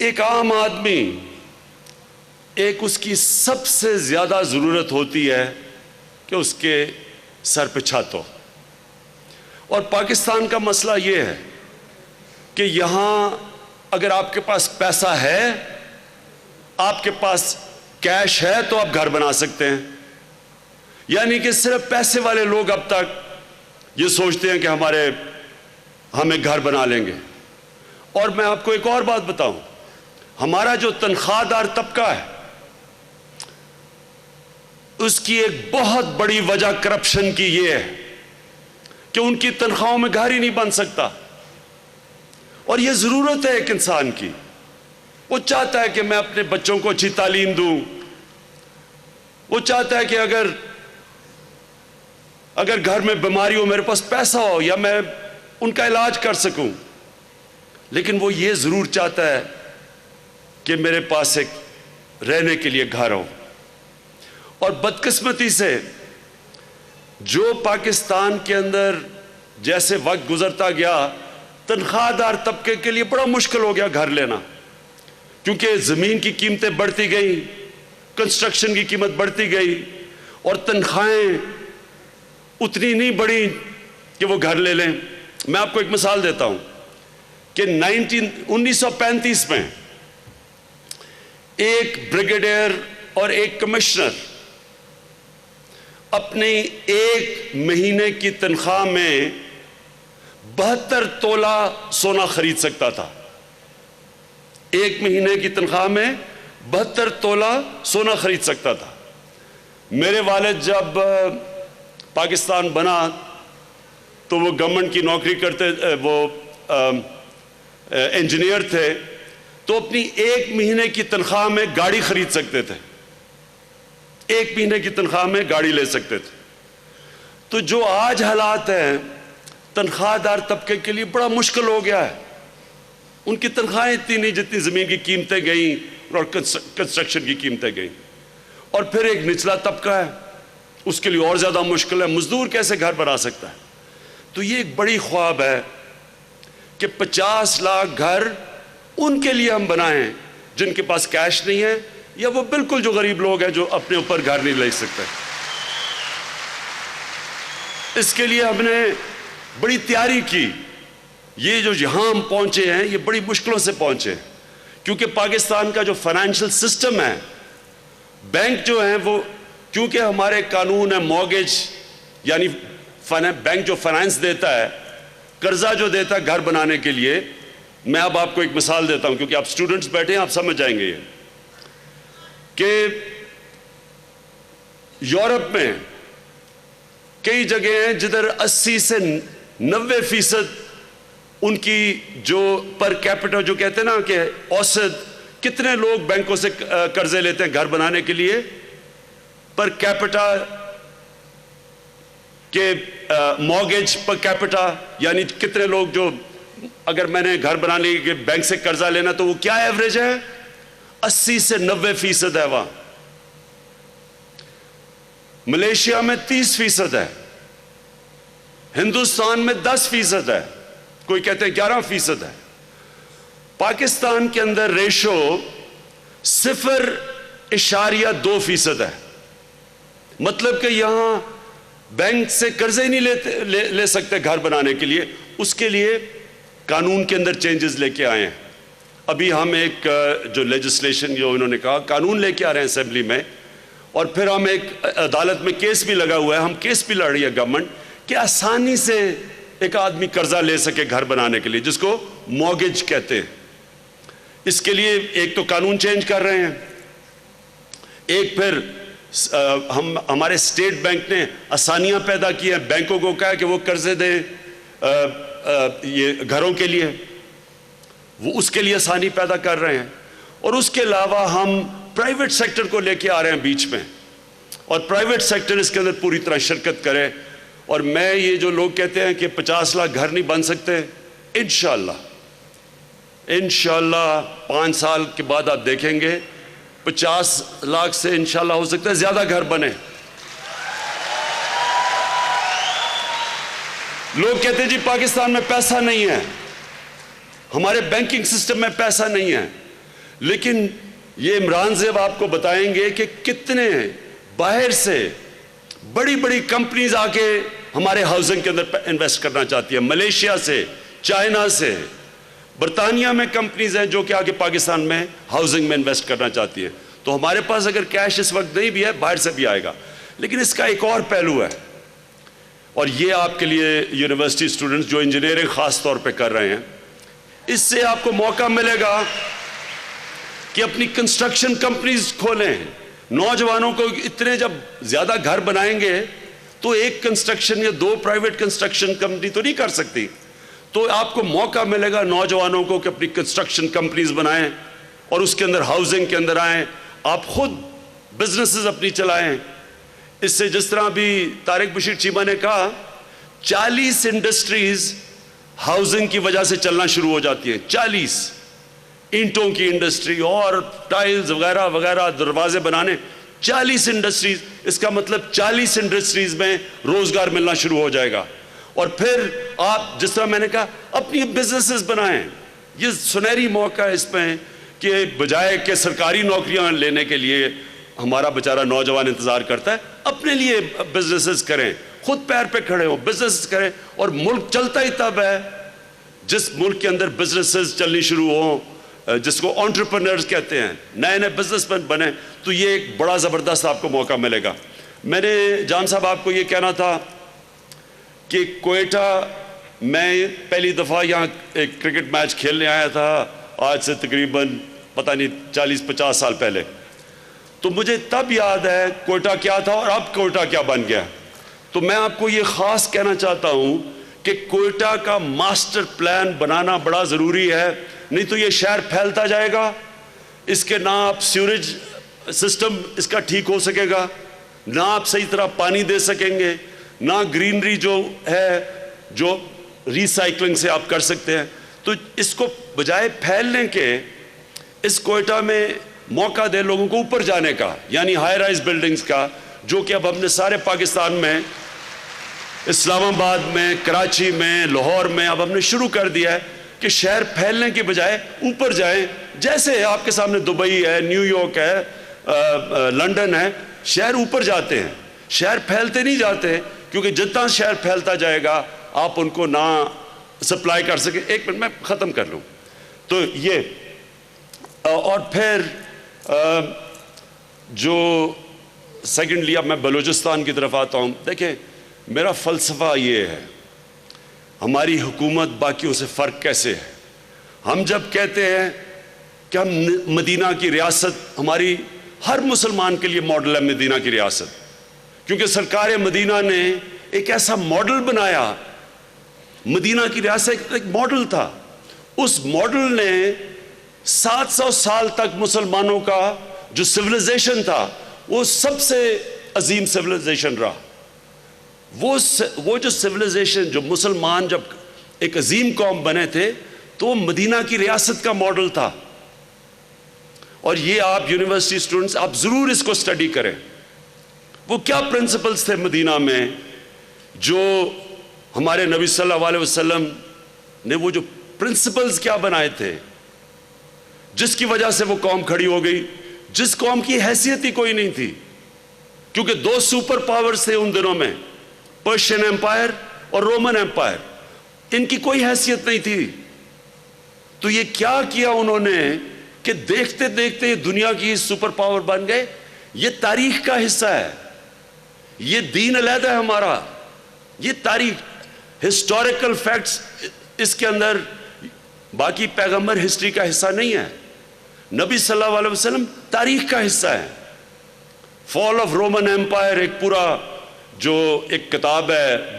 ایک عام آدمی ایک اس کی سب سے زیادہ ضرورت ہوتی ہے کہ اس کے سر پہ چھت ہو. اور پاکستان کا مسئلہ یہ ہے کہ یہاں اگر آپ کے پاس پیسہ ہے، آپ کے پاس کیش ہے، تو آپ گھر بنا سکتے ہیں. یعنی کہ صرف پیسے والے لوگ اب تک یہ سوچتے ہیں کہ ہم ایک گھر بنا لیں گے. اور میں آپ کو ایک اور بات بتاؤں، ہمارا جو تنخواہ دار طبقہ ہے اس کی ایک بہت بڑی وجہ کرپشن کی یہ ہے کہ ان کی تنخواہوں میں گھر ہی نہیں بن سکتا. اور یہ ضرورت ہے ایک انسان کی. وہ چاہتا ہے کہ میں اپنے بچوں کو اچھی تعلیم دوں، وہ چاہتا ہے کہ اگر گھر میں بیماری ہو میرے پاس پیسہ ہو یا میں ان کا علاج کر سکوں. لیکن وہ یہ ضرور چاہتا ہے کہ میرے پاس ایک رہنے کے لیے گھر ہو. اور بدقسمتی سے جو پاکستان کے اندر جیسے وقت گزرتا گیا، تنخواہ دار طبقے کے لیے بڑا مشکل ہو گیا گھر لینا، کیونکہ زمین کی قیمتیں بڑھتی گئیں، کنسٹرکشن کی قیمت بڑھتی گئی، اور تنخواہیں اتنی نہیں بڑھی کہ وہ گھر لے لیں. میں آپ کو ایک مثال دیتا ہوں کہ 1935 میں ایک بریگیڈیئر اور ایک کمشنر اپنی ایک مہینے کی تنخواہ میں 72 تولہ سونا خرید سکتا تھا. ایک مہینے کی تنخواہ میں 72 تولہ سونا خرید سکتا تھا. میرے والد جب پاکستان بنا تو وہ گورنمنٹ کی نوکری کرتے، وہ انجینئر تھے، تو اپنی ایک مہینے کی تنخواہ میں گاڑی خرید سکتے تھے. ایک مہینے کی تنخواہ میں گاڑی لے سکتے تھے. تو جو آج حالات ہیں تنخواہ دار طبقے کے لیے بڑا مشکل ہو گیا ہے. ان کی تنخواہیں اتنی نہیں جتنی زمین کی قیمتیں گئیں اور کنسٹرکشن کی قیمتیں گئیں. اور پھر ایک نچلا طبقہ ہے، اس کے لیے اور زیادہ مشکل ہے. مزدور کیسے گھر بنا سکتا ہے؟ تو یہ ایک بڑی خواب ہے کہ 50 لاکھ گھر ان کے لیے ہم بنائیں جن کے پاس کیش نہیں ہے، یا وہ بالکل جو غریب لوگ ہیں جو اپنے اوپر گھر نہیں لے سکتے. اس کے لیے ہم نے بڑی تیاری کی. یہ جو یہاں ہم پہنچے ہیں یہ بڑی مشکلوں سے پہنچے ہیں، کیونکہ پاکستان کا جو فائنینشل سسٹم ہے، بینک جو ہیں وہ، کیونکہ ہمارے قانون ہے مورگیج، یعنی بینک جو فائنانس دیتا ہے، قرضہ جو دیتا ہے گھر بنانے کے لیے. میں اب آپ کو ایک مثال دیتا ہوں کیونکہ آپ اسٹوڈنٹس بیٹھے ہیں، آپ سمجھ جائیں گے یہ کہ یورپ میں کئی جگہ ہیں جدھر 80 سے 90% ان کی جو پر کیپٹا جو کہتے ہیں نا کہ اوسط کتنے لوگ بینکوں سے قرضے لیتے ہیں گھر بنانے کے لیے، پر کیپٹا کہ مورگیج پر کیپٹا، یعنی کتنے لوگ جو اگر میں نے گھر بنانے کے بینک سے قرضہ لینا تو وہ کیا ایوریج ہے؟ 80 سے 90% ہے. وہاں ملیشیا میں 30% ہے، ہندوستان میں 10% ہے، کوئی کہتے ہیں 11% ہے. پاکستان کے اندر ریشو 0.2% ہے. مطلب کہ یہاں بینک سے قرضے نہیں لے سکتے گھر بنانے کے لیے. اس کے لیے قانون کے اندر چینجز لے کے آئے ہیں. ابھی ہم ایک جو لیجسلیشن جو انہوں نے کہا قانون لے کے آ رہے ہیں اسمبلی میں، اور پھر ہم ایک عدالت میں کیس بھی لگا ہوا ہے، ہم کیس بھی لڑ رہی ہے گورنمنٹ کہ آسانی سے ایک آدمی قرضہ لے سکے گھر بنانے کے لیے، جس کو مورگیج کہتے ہیں. اس کے لیے ایک تو قانون چینج کر رہے ہیں، ایک پھر ہمارے اسٹیٹ بینک نے آسانیاں پیدا کی ہیں، بینکوں کو کہا کہ وہ قرضے دیں یہ گھروں کے لیے، وہ اس کے لیے آسانی پیدا کر رہے ہیں. اور اس کے علاوہ ہم پرائیویٹ سیکٹر کو لے کے آ رہے ہیں بیچ میں، اور پرائیویٹ سیکٹر اس کے اندر پوری طرح شرکت کرے. اور میں یہ جو لوگ کہتے ہیں کہ 50 لاکھ گھر نہیں بن سکتے، انشاءاللہ 5 سال کے بعد آپ دیکھیں گے 50 لاکھ سے انشاءاللہ ہو سکتا ہے زیادہ گھر بنے. لوگ کہتے ہیں جی پاکستان میں پیسہ نہیں ہے، ہمارے بینکنگ سسٹم میں پیسہ نہیں ہے. لیکن یہ عمران زیب آپ کو بتائیں گے کہ کتنے باہر سے بڑی بڑی کمپنیز آ کے ہمارے ہاؤسنگ کے اندر انویسٹ کرنا چاہتی ہیں، ملیشیا سے، چائنا سے، برطانیہ میں کمپنیز ہیں جو کہ آگے پاکستان میں ہاؤسنگ میں انویسٹ کرنا چاہتی ہیں. تو ہمارے پاس اگر کیش اس وقت نہیں بھی ہے، باہر سے بھی آئے گا. لیکن اس کا ایک اور پہلو ہے، اور یہ آپ کے لیے یونیورسٹی اسٹوڈنٹس جو انجینئرنگ خاص طور پہ کر رہے ہیں، اس سے آپ کو موقع ملے گا کہ اپنی کنسٹرکشن کمپنیز کھولیں. نوجوانوں کو اتنے جب زیادہ گھر بنائیں گے تو ایک کنسٹرکشن یا 2 پرائیویٹ کنسٹرکشن کمپنی تو نہیں کر سکتی. تو آپ کو موقع ملے گا نوجوانوں کو کہ اپنی کنسٹرکشن کمپنیز بنائیں اور اس کے اندر ہاؤسنگ کے اندر آئیں، آپ خود بزنسز اپنی چلائیں. اس سے جس طرح بھی طارق بشیر چیمہ نے کہا 40 انڈسٹریز ہاؤسنگ کی وجہ سے چلنا شروع ہو جاتی ہیں. 40 اینٹوں کی انڈسٹری اور ٹائلز وغیرہ وغیرہ، دروازے بنانے، 40 انڈسٹریز. اس کا مطلب 40 انڈسٹریز میں روزگار ملنا شروع ہو جائے گا. اور پھر آپ جس طرح میں نے کہا اپنی بزنسز بنائیں. یہ سنہری موقع ہے اس میں کہ بجائے کہ سرکاری نوکریاں لینے کے لیے ہمارا بیچارہ نوجوان انتظار کرتا ہے، اپنے لیے بزنسز کریں، خود پیر پہ کھڑے ہوں، بزنس کریں. اور ملک چلتا ہی تب ہے جس ملک کے اندر بزنسز چلنی شروع ہوں، جس کو انٹرپرنرز کہتے ہیں، نئے نئے بزنس مین بنے. تو یہ ایک بڑا زبردست آپ کو موقع ملے گا. میں نے جان صاحب آپ کو یہ کہنا تھا کہ کوئٹہ میں پہلی دفعہ یہاں ایک کرکٹ میچ کھیلنے آیا تھا آج سے تقریباً پتہ نہیں 40-50 سال پہلے. تو مجھے تب یاد ہے کوئٹہ کیا تھا اور اب کوئٹہ کیا بن گیا. تو میں آپ کو یہ خاص کہنا چاہتا ہوں کہ کوئٹہ کا ماسٹر پلان بنانا بڑا ضروری ہے، نہیں تو یہ شہر پھیلتا جائے گا. اس کے نہ آپ سیوریج سسٹم اس کا ٹھیک ہو سکے گا، نہ آپ صحیح طرح پانی دے سکیں گے، نہ گرینری جو ہے جو ری سائیکلنگ سے آپ کر سکتے ہیں. تو اس کو بجائے پھیلنے کے اس کوئٹہ میں موقع دے لوگوں کو اوپر جانے کا، یعنی ہائی رائز بلڈنگز کا، جو کہ اب ہم نے سارے پاکستان میں، اسلام آباد میں، کراچی میں، لاہور میں اب ہم نے شروع کر دیا ہے کہ شہر پھیلنے کے بجائے اوپر جائیں. جیسے آپ کے سامنے دبئی ہے، نیو یارک ہے، لنڈن ہے، شہر اوپر جاتے ہیں، شہر پھیلتے نہیں جاتے، کیونکہ جتنا شہر پھیلتا جائے گا آپ ان کو نہ سپلائی کر سکیں. ایک منٹ میں ختم کر لوں. تو یہ اور پھر جو سیکنڈلی اب میں بلوچستان کی طرف آتا ہوں. دیکھیں میرا فلسفہ یہ ہے، ہماری حکومت باقیوں سے فرق کیسے ہے. ہم جب کہتے ہیں کہ ہم مدینہ کی ریاست، ہماری ہر مسلمان کے لیے ماڈل ہے مدینہ کی ریاست، کیونکہ سرکار مدینہ نے ایک ایسا ماڈل بنایا. مدینہ کی ریاست ایک ماڈل تھا. اس ماڈل نے 700 سال تک مسلمانوں کا جو سویلائزیشن تھا وہ سب سے عظیم سویلائزیشن رہا. وہ جو سویلائزیشن، جو مسلمان جب ایک عظیم قوم بنے تھے تو وہ مدینہ کی ریاست کا ماڈل تھا. اور یہ آپ یونیورسٹی اسٹوڈنٹس آپ ضرور اس کو اسٹڈی کریں. وہ کیا پرنسپلز تھے مدینہ میں جو ہمارے نبی صلی اللہ علیہ وسلم نے، وہ جو پرنسپلز کیا بنائے تھے جس کی وجہ سے وہ قوم کھڑی ہو گئی، جس قوم کی حیثیت ہی کوئی نہیں تھی. کیونکہ 2 سپر پاورز تھے ان دنوں میں، پرشین ایمپائر اور رومن ایمپائر. ان کی کوئی حیثیت نہیں تھی. تو یہ کیا کیا انہوں نے کہ دیکھتے دیکھتے دنیا کی سپر پاور بن گئے. یہ تاریخ کا حصہ ہے، یہ دین علیحدہ ہے ہمارا، یہ تاریخ، ہسٹوریکل فیکٹس اس کے اندر. باقی پیغمبر ہسٹری کا حصہ نہیں ہے، نبی صلی اللہ علیہ وسلم تاریخ کا حصہ ہے. فال آف رومن ایمپائر ایک پورا جو ایک کتاب ہے،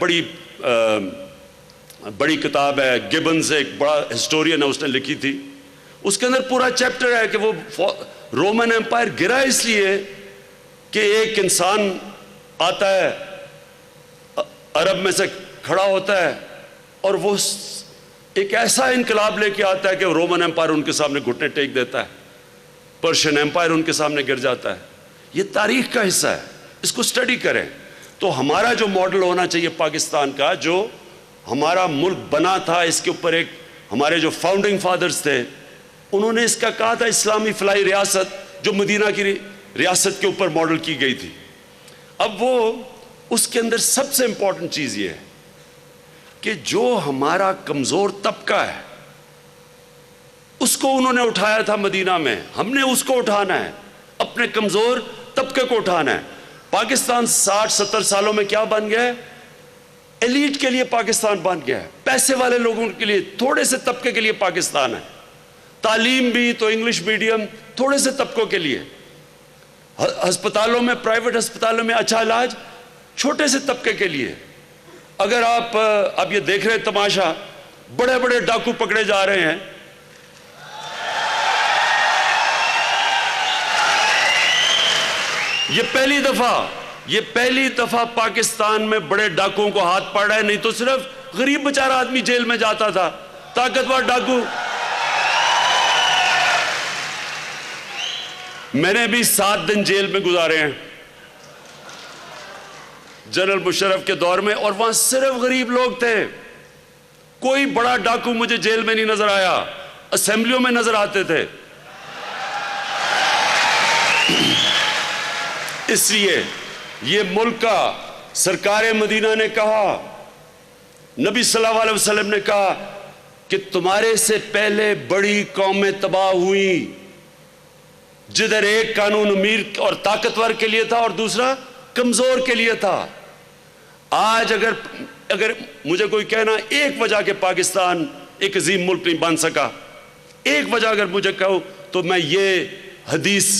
بڑی کتاب ہے، گبنز ایک بڑا ہسٹورین ہے، اس نے لکھی تھی. اس کے اندر پورا چیپٹر ہے کہ وہ رومن ایمپائر گرا اس لیے کہ ایک انسان آتا ہے عرب میں سے کھڑا ہوتا ہے اور وہ ایک ایسا انقلاب لے کے آتا ہے کہ رومن ایمپائر ان کے سامنے گھٹنے ٹیک دیتا ہے، پرشین ایمپائر ان کے سامنے گر جاتا ہے. یہ تاریخ کا حصہ ہے، اس کو سٹڈی کریں. تو ہمارا جو ماڈل ہونا چاہیے پاکستان کا، جو ہمارا ملک بنا تھا، اس کے اوپر ایک ہمارے جو فاؤنڈنگ فادرز تھے انہوں نے اس کا کہا تھا اسلامی فلاحی ریاست، جو مدینہ کی ریاست کے اوپر ماڈل کی گئی تھی. اب وہ اس کے اندر سب سے امپورٹنٹ چیز یہ ہے کہ جو ہمارا کمزور طبقہ ہے اس کو انہوں نے اٹھایا تھا مدینہ میں، ہم نے اس کو اٹھانا ہے، اپنے کمزور طبقے کو اٹھانا ہے. پاکستان 60-70 سالوں میں کیا بن گیا ہے؟ ایلیٹ کے لیے پاکستان بن گیا ہے، پیسے والے لوگوں کے لیے، تھوڑے سے طبقے کے لیے پاکستان ہے. تعلیم بھی تو انگلش میڈیم تھوڑے سے طبقوں کے لیے، ہسپتالوں میں، پرائیویٹ ہسپتالوں میں اچھا علاج چھوٹے سے طبقے کے لیے. اگر آپ اب یہ دیکھ رہے ہیں تماشا، بڑے بڑے ڈاکو پکڑے جا رہے ہیں. یہ پہلی دفعہ پاکستان میں بڑے ڈاکوؤں کو ہاتھ پڑ رہا ہے، نہیں تو صرف غریب بیچارہ آدمی جیل میں جاتا تھا. طاقتور ڈاکو، میں نے بھی 7 دن جیل میں گزارے ہیں جنرل مشرف کے دور میں، اور وہاں صرف غریب لوگ تھے. کوئی بڑا ڈاکو مجھے جیل میں نہیں نظر آیا، اسمبلیوں میں نظر آتے تھے. اس لیے یہ ملک کا سرکار مدینہ نے کہا، نبی صلی اللہ علیہ وسلم نے کہا کہ تمہارے سے پہلے بڑی قومیں تباہ ہوئیں جدھر ایک قانون امیر اور طاقتور کے لیے تھا اور دوسرا کمزور کے لیے تھا. آج اگر مجھے کوئی کہنا ایک وجہ کہ پاکستان ایک عظیم ملک نہیں بن سکا، ایک وجہ اگر مجھے کہو تو میں یہ حدیث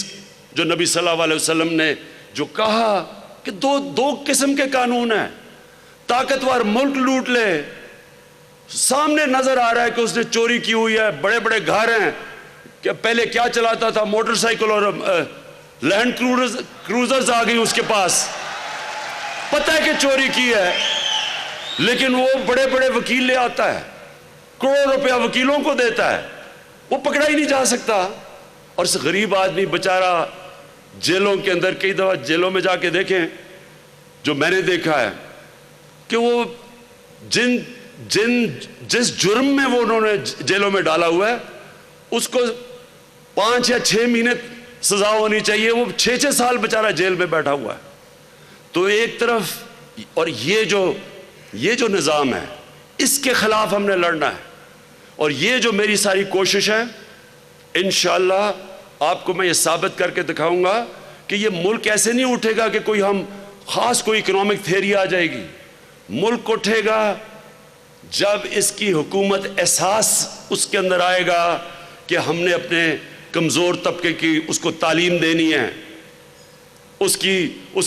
جو نبی صلی اللہ علیہ وسلم نے جو کہا کہ دو قسم کے قانون ہیں. طاقتور ملک لوٹ لے، سامنے نظر آ رہا ہے کہ اس نے چوری کی ہوئی ہے، بڑے بڑے گھر ہیں، کہ پہلے کیا چلاتا تھا، موٹر سائیکل اور لینڈ کروزرز آ گئی اس کے پاس، پتہ ہے کہ چوری کی ہے، لیکن وہ بڑے بڑے وکیل لے آتا ہے، کروڑ روپیہ وکیلوں کو دیتا ہے، وہ پکڑا ہی نہیں جا سکتا. اور اس غریب آدمی بیچارہ جیلوں کے اندر، کئی دفعہ جیلوں میں جا کے دیکھیں، جو میں نے دیکھا ہے کہ وہ جس جرم میں وہ انہوں نے جیلوں میں ڈالا ہوا ہے اس کو 5 یا 6 مہینے سزا ہونی چاہیے، وہ 6 سال بیچارہ جیل میں بیٹھا ہوا ہے. تو ایک طرف، اور یہ جو نظام ہے اس کے خلاف ہم نے لڑنا ہے. اور یہ جو میری ساری کوشش ہے، انشاءاللہ آپ کو میں یہ ثابت کر کے دکھاؤں گا کہ یہ ملک ایسے نہیں اٹھے گا کہ کوئی اکنامک تھیوری آ جائے گی. ملک اٹھے گا جب اس کی حکومت احساس اس کے اندر آئے گا کہ ہم نے اپنے کمزور طبقے کی اس کو تعلیم دینی ہے، اس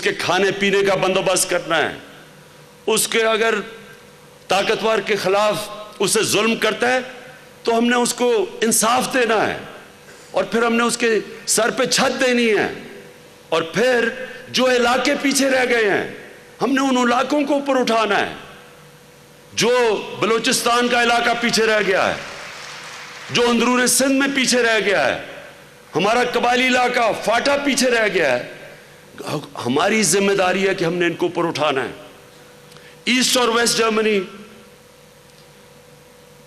کے کھانے پینے کا بندوبست کرنا ہے، اس کے اگر طاقتور کے خلاف اسے ظلم کرتا ہے تو ہم نے اس کو انصاف دینا ہے، اور پھر ہم نے اس کے سر پہ چھت دینی ہے. اور پھر جو علاقے پیچھے رہ گئے ہیں ہم نے ان علاقوں کو اوپر اٹھانا ہے. جو بلوچستان کا علاقہ پیچھے رہ گیا ہے، جو اندرون سندھ میں پیچھے رہ گیا ہے، ہمارا قبائلی علاقہ فاٹا پیچھے رہ گیا ہے، ہماری ذمہ داری ہے کہ ہم نے ان کو اوپر اٹھانا ہے. ایسٹ اور ویسٹ جرمنی،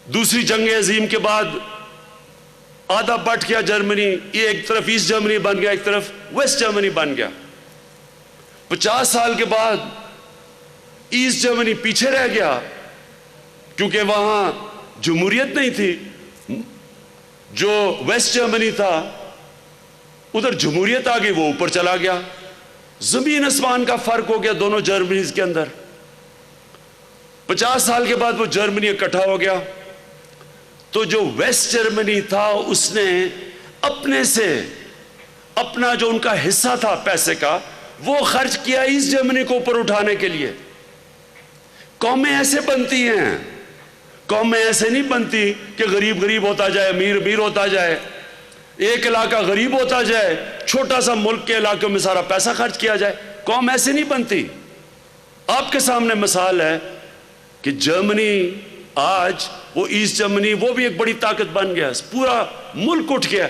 دوسری جنگ عظیم کے بعد آدھا بٹ گیا جرمنی، یہ ایک طرف ایسٹ جرمنی بن گیا، ایک طرف ویسٹ جرمنی بن گیا. 50 سال کے بعد ایسٹ جرمنی پیچھے رہ گیا کیونکہ وہاں جمہوریت نہیں تھی. جو ویسٹ جرمنی تھا ادھر جمہوریت آ گئی، وہ اوپر چلا گیا. زمین آسمان کا فرق ہو گیا دونوں جرمنیز کے اندر. 50 سال کے بعد وہ جرمنی اکٹھا ہو گیا. تو جو ویسٹ جرمنی تھا اس نے اپنے سے اپنا جو ان کا حصہ تھا پیسے کا وہ خرچ کیا ایسٹ جرمنی کو اوپر اٹھانے کے لیے. قومیں ایسے بنتی ہیں، قومیں ایسے نہیں بنتی کہ غریب غریب ہوتا جائے، امیر امیر ہوتا جائے، ایک علاقہ غریب ہوتا جائے، چھوٹا سا ملک کے علاقوں میں سارا پیسہ خرچ کیا جائے. قوم ایسے نہیں بنتی. آپ کے سامنے مثال ہے کہ جرمنی آج، وہ ایسٹ جرمنی وہ بھی ایک بڑی طاقت بن گیا، پورا ملک اٹھ گیا.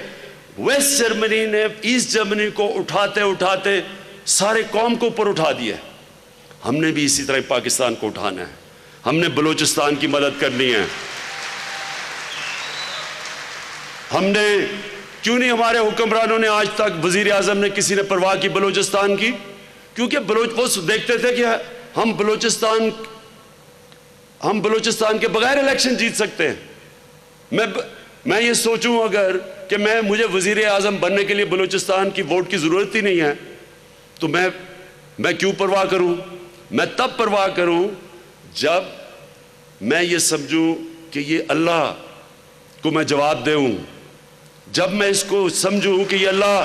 ویسٹ جرمنی نے ایسٹ جرمنی کو اٹھاتے اٹھاتے سارے قوم کو اوپر اٹھا دیا. ہم نے بھی اسی طرح پاکستان کو اٹھانا ہے، ہم نے بلوچستان کی مدد کرنی ہے. ہم نے کیوں نہیں، ہمارے حکمرانوں نے آج تک، وزیر اعظم نے کسی نے پرواہ کی بلوچستان کی؟ کیونکہ وہ دیکھتے تھے کہ ہم بلوچستان کے بغیر الیکشن جیت سکتے ہیں۔ میں یہ سوچوں اگر کہ مجھے وزیر اعظم بننے کے لیے بلوچستان کی ووٹ کی ضرورت ہی نہیں ہے تو میں کیوں پرواہ کروں؟ میں تب پرواہ کروں جب میں یہ سمجھوں کہ یہ اللہ کو میں جواب دوں، جب میں اس کو سمجھوں کہ یہ اللہ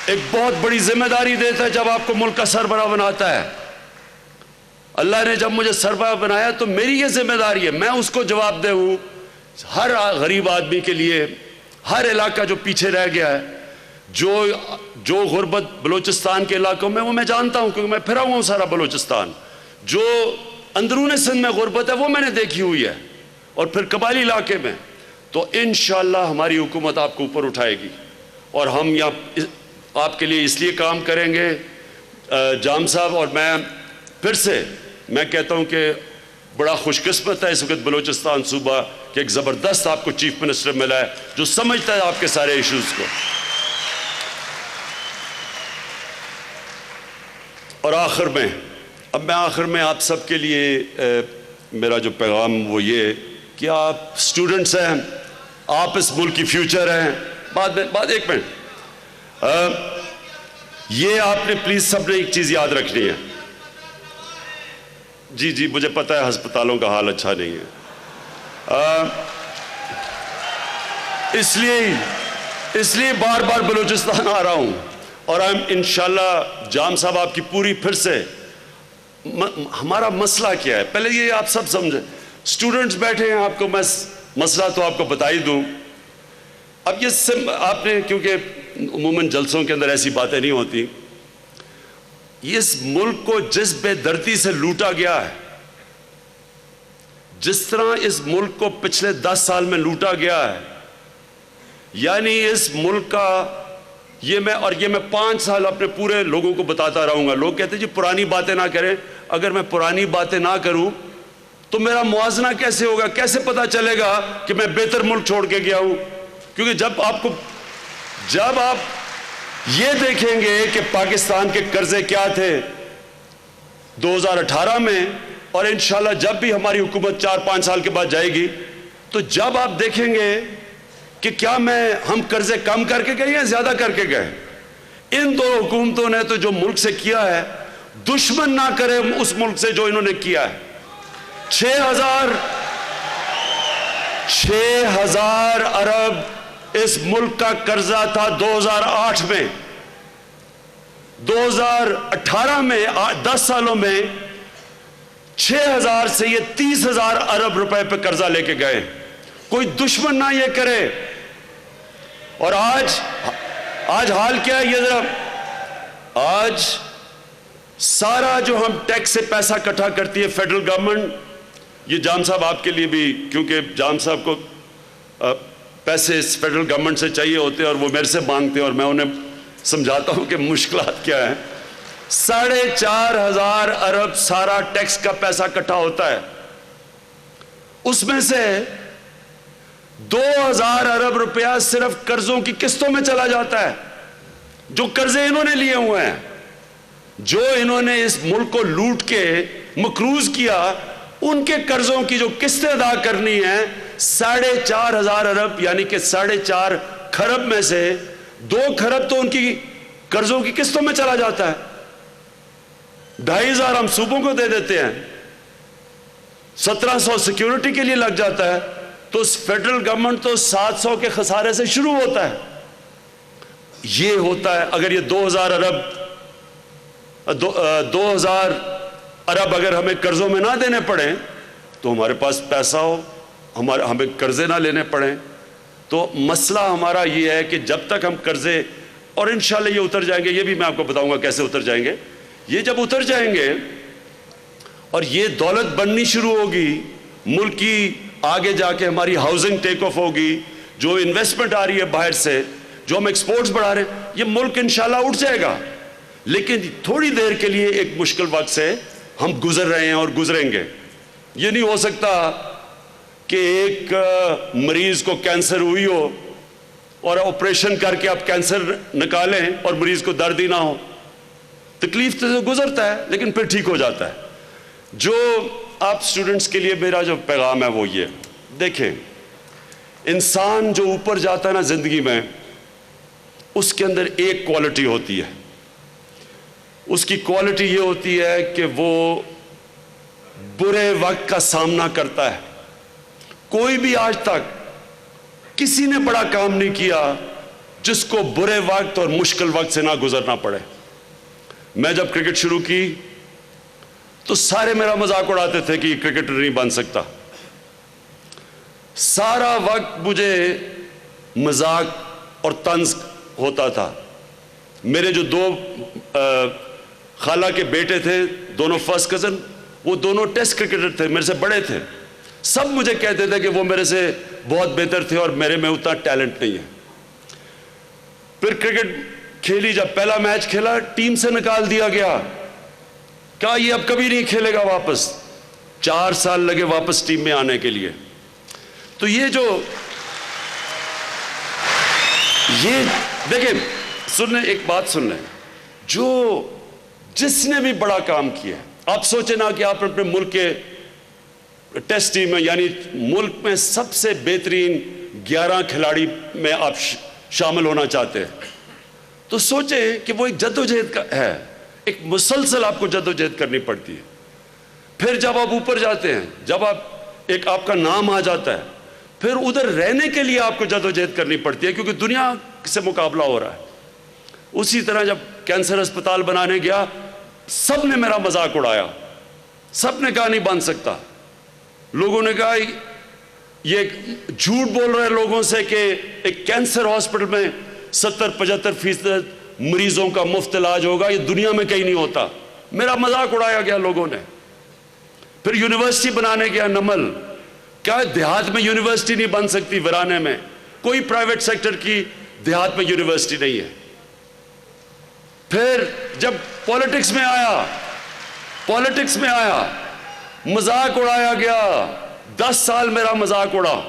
ایک بہت بڑی ذمہ داری دیتا ہے جب آپ کو ملک کا سربراہ بناتا ہے۔ اللہ نے جب مجھے سربراہ بنایا تو میری یہ ذمہ داری ہے، میں اس کو جواب دوں ہر غریب آدمی کے لیے، ہر علاقہ جو پیچھے رہ گیا ہے، جو غربت بلوچستان کے علاقوں میں، وہ میں جانتا ہوں کیونکہ میں پھرا ہوا ہوں سارا بلوچستان، جو اندرون سندھ میں غربت ہے وہ میں نے دیکھی ہوئی ہے، اور پھر قبائلی علاقے میں۔ تو انشاءاللہ ہماری حکومت آپ کو اوپر اٹھائے گی، اور ہم یہاں آپ کے لیے اس لیے کام کریں گے۔ جام صاحب اور پھر سے میں کہتا ہوں کہ بڑا خوش قسمت ہے اس وقت بلوچستان صوبہ کہ ایک زبردست آپ کو چیف منسٹر ملا ہے جو سمجھتا ہے آپ کے سارے ایشوز کو۔ اور آخر میں آپ سب کے لیے میرا جو پیغام وہ یہ کہ آپ اسٹوڈنٹس ہیں، آپ اس ملک کی فیوچر ہیں۔ بعد ایک منٹ، یہ آپ نے پلیز سب نے ایک چیز یاد رکھنی ہے۔ جی مجھے پتہ ہے ہسپتالوں کا حال اچھا نہیں ہے، اس لیے بار بار بلوچستان آ رہا ہوں، اور انشاءاللہ جام صاحب آپ کی پوری پھر سے ہمارا مسئلہ کیا ہے پہلے یہ آپ سب سمجھیں۔ اسٹوڈنٹس بیٹھے ہیں، آپ کو میں مسئلہ تو آپ کو بتا ہی دوں۔ اب یہ آپ نے، کیونکہ عموماً جلسوں کے اندر ایسی باتیں نہیں ہوتی، اس ملک کو جس بے دردی سے لوٹا گیا ہے، جس طرح اس ملک کو پچھلے 10 سال میں لوٹا گیا ہے، یعنی اس ملک کا یہ میں 5 سال اپنے پورے لوگوں کو بتاتا رہوں گا۔ لوگ کہتے ہیں جی پرانی باتیں نہ کریں، اگر میں پرانی باتیں نہ کروں تو میرا موازنہ کیسے ہوگا، کیسے پتا چلے گا کہ میں بہتر ملک چھوڑ کے گیا ہوں؟ کیونکہ جب آپ یہ دیکھیں گے کہ پاکستان کے قرضے کیا تھے 2018 میں، اور انشاءاللہ جب بھی ہماری حکومت 4-5 سال کے بعد جائے گی، تو جب آپ دیکھیں گے کہ کیا ہم قرضے کم کر کے گئے یا زیادہ کر کے گئے، ان دو حکومتوں نے تو جو ملک سے کیا ہے، دشمن نہ کرے اس ملک سے جو انہوں نے کیا ہے۔ 6,000 ارب اس ملک کا قرضہ تھا 2008 میں، 2018 میں 10 سالوں میں 6,000 سے یہ 30,000 ارب روپے پہ قرضہ لے کے گئے۔ کوئی دشمن نہ یہ کرے۔ اور آج حال کیا ہے، یہ ذرا آج سارا جو ہم ٹیکس سے پیسہ اکٹھا کرتی ہے فیڈرل گورنمنٹ، یہ جام صاحب آپ کے لیے بھی، کیونکہ جام صاحب کو پیسے فیڈرل گورنمنٹ سے چاہیے ہوتے ہیں اور وہ میرے سے مانگتے ہیں، اور میں انہیں سمجھاتا ہوں کہ مشکلات کیا ہیں۔ 4,500 ارب سارا ٹیکس کا پیسہ اکٹھا ہوتا ہے، اس میں سے 2,000 ارب روپیہ صرف قرضوں کی قسطوں میں چلا جاتا ہے، جو قرضے انہوں نے لیے ہوئے ہیں، جو انہوں نے اس ملک کو لوٹ کے مقروض کیا، ان کے قرضوں کی جو قسطیں ادا کرنی ہیں 4,500 ارب، یعنی کہ 4.5 کھرب میں سے 2 کھرب تو ان کی قرضوں کی قسطوں میں چلا جاتا ہے۔ 2,500 ہم صوبوں کو دے دیتے ہیں، 1,700 سیکیورٹی کے لیے لگ جاتا ہے، تو فیڈرل گورنمنٹ تو 700 کے خسارے سے شروع ہوتا ہے۔ یہ ہوتا ہے اگر یہ 2,000 ارب اگر ہمیں قرضوں میں نہ دینے پڑیں تو ہمارے پاس پیسہ ہو، ہمیں قرضے نہ لینے پڑیں۔ تو مسئلہ ہمارا یہ ہے کہ جب تک ہم قرضے، اور انشاءاللہ یہ اتر جائیں گے، یہ بھی میں آپ کو بتاؤں گا کیسے اتر جائیں گے، یہ جب اتر جائیں گے اور یہ دولت بننی شروع ہوگی، ملک کی آگے جا کے ہماری ہاؤسنگ ٹیک آف ہوگی، جو انویسٹمنٹ آ رہی ہے باہر سے، جو ہم ایکسپورٹس بڑھا رہے ہیں، یہ ملک انشاءاللہ اٹھ جائے گا۔ لیکن تھوڑی دیر کے لیے ایک مشکل وقت سے ہم گزر رہے ہیں اور گزریں گے۔ یہ نہیں ہو سکتا کہ ایک مریض کو کینسر ہوئی ہو اور آپریشن کر کے آپ کینسر نکالیں اور مریض کو درد ہی نہ ہو. تکلیف تو گزرتا ہے لیکن پھر ٹھیک ہو جاتا ہے. جو آپ اسٹوڈنٹس کے لیے میرا جو پیغام ہے وہ یہ دیکھیں, انسان جو اوپر جاتا ہے نا زندگی میں, اس کے اندر ایک کوالٹی ہوتی ہے. اس کی کوالٹی یہ ہوتی ہے کہ وہ برے وقت کا سامنا کرتا ہے. کوئی بھی آج تک کسی نے بڑا کام نہیں کیا جس کو برے وقت اور مشکل وقت سے نہ گزرنا پڑے. میں جب کرکٹ شروع کی تو سارے میرا مذاق اڑاتے تھے کہ یہ کرکٹر نہیں بن سکتا. سارا وقت مجھے مذاق اور طنز ہوتا تھا. میرے جو دو خالہ کے بیٹے تھے, دونوں فرسٹ کزن, وہ دونوں ٹیسٹ کرکٹر تھے, میرے سے بڑے تھے. سب مجھے کہتے تھے کہ وہ میرے سے بہت بہتر تھے اور میرے میں اتنا ٹیلنٹ نہیں ہے. پھر کرکٹ کھیلی, جب پہلا میچ کھیلا ٹیم سے نکال دیا گیا. کہا یہ اب کبھی نہیں کھیلے گا واپس. 4 سال لگے واپس ٹیم میں آنے کے لیے. تو یہ دیکھیں, سن لیں ایک بات سن لیں, جس نے بھی بڑا کام کیا, آپ سوچیں نا کہ آپ اپنے ملک کے ٹیسٹ ٹیم میں, یعنی ملک میں سب سے بہترین 11 کھلاڑی میں آپ شامل ہونا چاہتے ہیں, تو سوچیں کہ وہ ایک جدوجہد کا ہے, ایک مسلسل آپ کو جدوجہد کرنی پڑتی ہے. پھر جب آپ اوپر جاتے ہیں, جب آپ کا نام آ جاتا ہے, پھر ادھر رہنے کے لیے آپ کو جدوجہد کرنی پڑتی ہے کیونکہ دنیا سے مقابلہ ہو رہا ہے. اسی طرح جب کینسر اسپتال بنانے گیا, سب نے میرا مذاق اڑایا. سب نے کہا نہیں بن سکتا. لوگوں نے کہا یہ جھوٹ بول رہے لوگوں سے کہ ایک کینسر ہاسپٹل میں 70-75% مریضوں کا مفت علاج ہوگا, یہ دنیا میں کہیں نہیں ہوتا. میرا مذاق اڑایا گیا لوگوں نے. پھر یونیورسٹی بنانے گیا نمل, کیا دیہات میں یونیورسٹی نہیں بن سکتی؟ ورانے میں کوئی پرائیویٹ سیکٹر کی دیہات میں یونیورسٹی نہیں ہے. پھر جب پالیٹکس میں آیا مذاق اڑایا گیا. 10 سال میرا مذاق اڑا,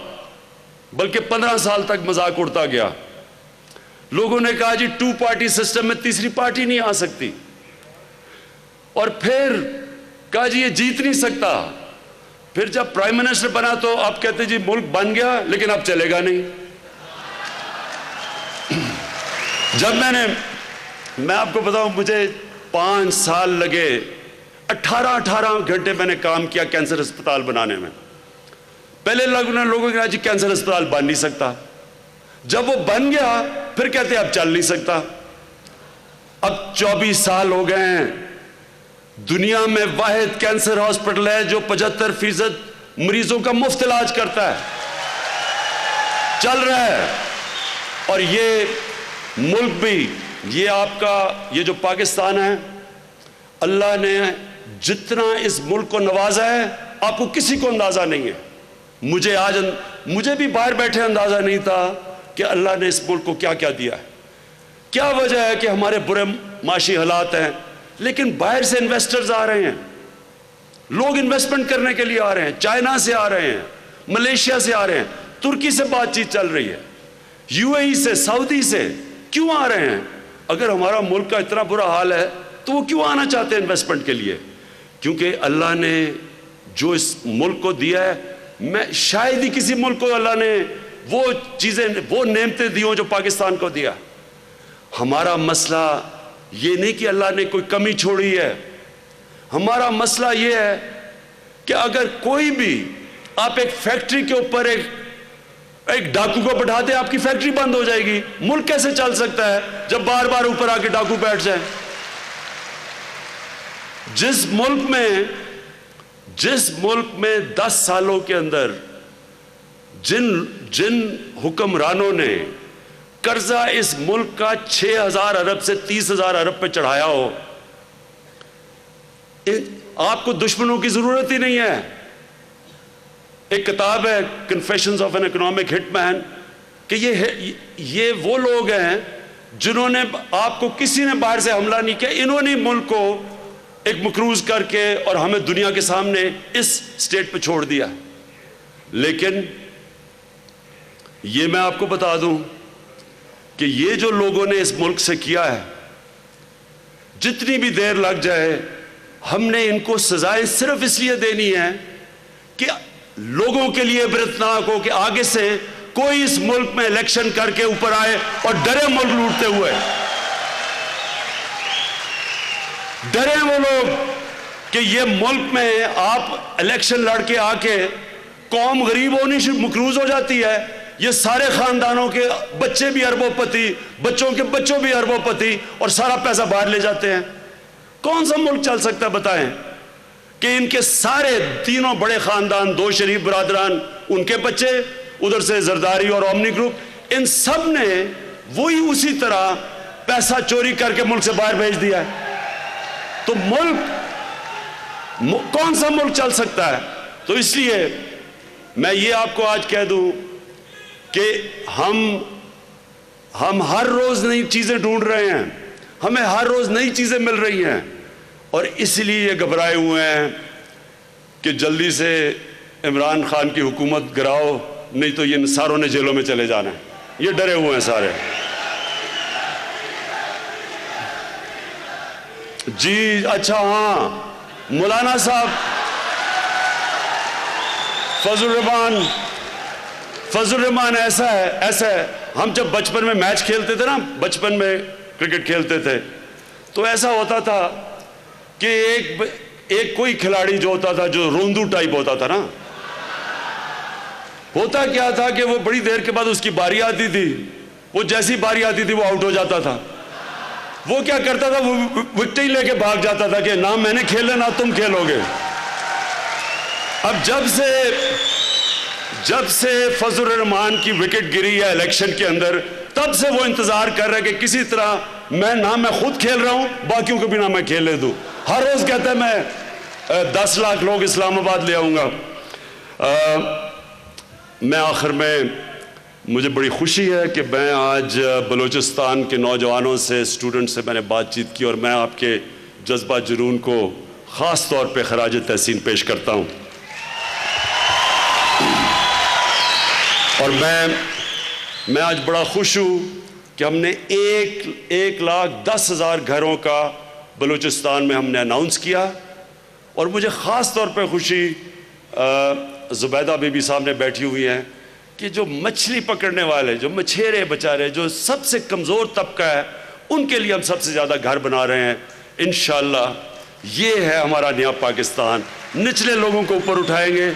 بلکہ 15 سال تک مذاق اڑتا گیا. لوگوں نے کہا جی 2 پارٹی سسٹم میں تیسری پارٹی نہیں آ سکتی. اور پھر کہا جی یہ جیت نہیں سکتا. پھر جب پرائم منسٹر بنا تو آپ کہتے جی ملک بن گیا لیکن اب چلے گا نہیں. جب میں آپ کو بتاؤں, مجھے 5 سال لگے, 18 گھنٹے میں نے کام کیا کینسر اسپتال بنانے میں. پہلے لوگوں نے کہا جی کینسر اسپتال بن نہیں سکتا. جب وہ بن گیا پھر کہتے اب چل نہیں سکتا. اب 24 سال ہو گئے ہیں. دنیا میں واحد کینسر ہاسپٹل ہے جو 75% مریضوں کا مفت علاج کرتا ہے. چل رہا ہے. اور یہ ملک بھی, یہ آپ کا یہ جو پاکستان ہے, اللہ نے جتنا اس ملک کو نوازا ہے آپ کو کسی کو اندازہ نہیں ہے. مجھے بھی باہر بیٹھے اندازہ نہیں تھا کہ اللہ نے اس ملک کو کیا کیا دیا ہے. کیا وجہ ہے کہ ہمارے برے معاشی حالات ہیں, لیکن باہر سے انویسٹرز آ رہے ہیں, لوگ انویسٹمنٹ کرنے کے لیے آ رہے ہیں. چائنا سے آ رہے ہیں, ملیشیا سے آ رہے ہیں, ترکی سے بات چیت چل رہی ہے, UAE سے, سعودی سے. کیوں آ رہے ہیں؟ اگر ہمارا ملک کا اتنا برا حال ہے تو وہ کیوں آنا چاہتے ہیں انویسٹمنٹ کے لیے؟ کیونکہ اللہ نے جو اس ملک کو دیا ہے, میں شاید ہی کسی ملک کو اللہ نے وہ چیزیں, وہ نعمتیں دی ہوں جو پاکستان کو دیا. ہمارا مسئلہ یہ نہیں کہ اللہ نے کوئی کمی چھوڑی ہے. ہمارا مسئلہ یہ ہے کہ اگر کوئی بھی, آپ ایک فیکٹری کے اوپر ایک ڈاکو کو بٹھا دیں, آپ کی فیکٹری بند ہو جائے گی. ملک کیسے چل سکتا ہے جب بار بار اوپر آ کے ڈاکو بیٹھ جائیں؟ جس ملک میں 10 سالوں کے اندر جن حکمرانوں نے قرضہ اس ملک کا 6,000 ارب سے 30,000 ارب پہ چڑھایا ہو, آپ کو دشمنوں کی ضرورت ہی نہیں ہے. ایک کتاب ہے کنفیشنز آف این اکنامک ہٹ مین, کہ یہ وہ لوگ ہیں جنہوں نے, آپ کو کسی نے باہر سے حملہ نہیں کیا, انہوں نے ملک کو ایک مقروض کر کے اور ہمیں دنیا کے سامنے اس سٹیٹ پہ چھوڑ دیا. لیکن یہ میں آپ کو بتا دوں کہ یہ جو لوگوں نے اس ملک سے کیا ہے، جتنی بھی دیر لگ جائے، ہم نے ان کو سزائیں صرف اس لیے دینی ہے کہ لوگوں کے لیے عبرتناک ہو کہ آگے سے کوئی اس ملک میں الیکشن کر کے اوپر آئے اور ڈرے ملک لوٹتے ہوئے، ڈرے وہ لوگ کہ یہ ملک میں آپ الیکشن لڑ کے آ کے قوم غریب ہونی مقروض ہو جاتی ہے، یہ سارے خاندانوں کے بچے بھی اربوں پتی، بچوں کے بچوں بھی اربوں پتی، اور سارا پیسہ باہر لے جاتے ہیں۔ کون سا ملک چل سکتا ہے بتائیں کہ ان کے سارے تینوں بڑے خاندان، 2 شریف برادران، ان کے بچے، ادھر سے زرداری اور اومنی گروپ، ان سب نے وہی اسی طرح پیسہ چوری کر کے ملک سے باہر بھیج دیا ہے۔ تو کون سا ملک چل سکتا ہے؟ تو اس لیے میں یہ آپ کو آج کہہ دوں کہ ہم ہر روز نئی چیزیں ڈھونڈ رہے ہیں، ہمیں ہر روز نئی چیزیں مل رہی ہیں، اور اس لیے یہ گھبرائے ہوئے ہیں کہ جلدی سے عمران خان کی حکومت گراؤ، نہیں تو یہ ساروں نے جیلوں میں چلے جانا ہے۔ یہ ڈرے ہوئے ہیں سارے۔ جی اچھا، ہاں، مولانا صاحب فضل الرحمان ایسا ہے، ہم جب بچپن میں میچ کھیلتے تھے نا، بچپن میں کرکٹ کھیلتے تھے، تو ایسا ہوتا تھا کہ ایک کوئی کھلاڑی جو ہوتا تھا، جو روندو ٹائپ ہوتا تھا نا، ہوتا کیا تھا کہ وہ بڑی دیر کے بعد اس کی باری آتی تھی، وہ جیسی باری آتی تھی وہ آؤٹ ہو جاتا تھا۔ وہ کیا کرتا تھا، وہ وکٹیں لے کے بھاگ جاتا تھا کہ نہ میں نے کھیلے نہ تم کھیلو گے۔ اب جب سے فضل الرحمان کی وکٹ گری ہے الیکشن کے اندر، تب سے وہ انتظار کر رہا ہے کہ کسی طرح میں خود کھیل رہا ہوں، باقیوں کو بھی نہ میں کھیلے دوں۔ ہر روز کہتا ہے میں 10 لاکھ لوگ اسلام آباد لے آؤں گا۔ میں آخر میں مجھے بڑی خوشی ہے کہ میں آج بلوچستان کے نوجوانوں سے، اسٹوڈنٹ سے میں نے بات چیت کی، اور میں آپ کے جذبہ جنون کو خاص طور پہ خراج تحسین پیش کرتا ہوں۔ اور میں آج بڑا خوش ہوں کہ ہم نے 1,10,000 گھروں کا بلوچستان میں ہم نے اناؤنس کیا، اور مجھے خاص طور پہ خوشی زبیدہ بی بی صاحب نے بیٹھی ہوئی ہیں کہ جو مچھلی پکڑنے والے، جو مچھیرے بیچارے، جو سب سے کمزور طبقہ ہے، ان کے لیے ہم سب سے زیادہ گھر بنا رہے ہیں۔ انشاءاللہ یہ ہے ہمارا نیا پاکستان۔ نچلے لوگوں کو اوپر اٹھائیں گے،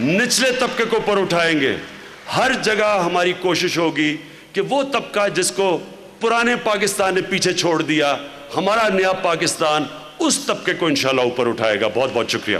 نچلے طبقے کو اوپر اٹھائیں گے۔ ہر جگہ ہماری کوشش ہوگی کہ وہ طبقہ جس کو پرانے پاکستان نے پیچھے چھوڑ دیا، ہمارا نیا پاکستان اس طبقے کو انشاءاللہ اوپر اٹھائے گا۔ بہت بہت شکریہ۔